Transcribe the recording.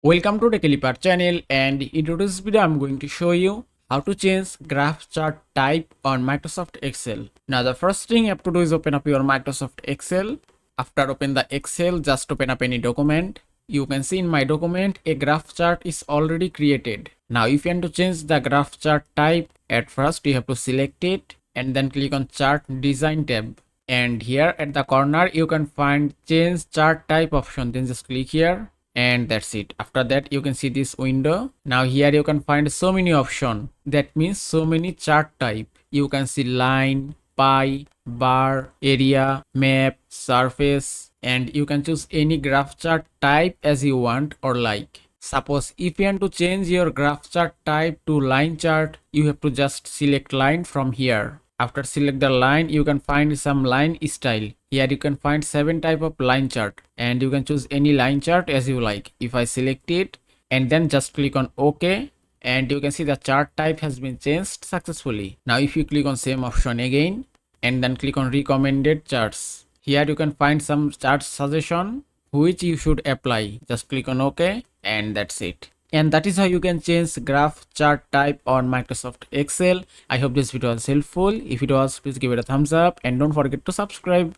Welcome to Techlipper channel, and in today's video I'm going to show you how to change graph chart type on Microsoft Excel. Now the first thing you have to do is open up your Microsoft Excel. After open the Excel, just open up any document. You can see in my document a graph chart is already created. Now if you want to change the graph chart type, at first you have to select it and then click on chart design tab. And here at the corner you can find change chart type option, then just click here. And that's it. After that you can see this window. Now here you can find so many options, that means so many chart type. You can see line, pie, bar, area, map, surface, and you can choose any graph chart type as you want or like. Suppose if you want to change your graph chart type to line chart, you have to just select line from here. After select the line, you can find some line style. Here you can find 7 type of line chart and you can choose any line chart as you like. If I select it and then just click on OK, and you can see the chart type has been changed successfully. Now if you click on same option again and then click on recommended charts, here you can find some chart suggestion which you should apply. Just click on OK and that's it. And that is how you can change graph chart type on Microsoft Excel. I hope this video was helpful. If it was, please give it a thumbs up and don't forget to subscribe.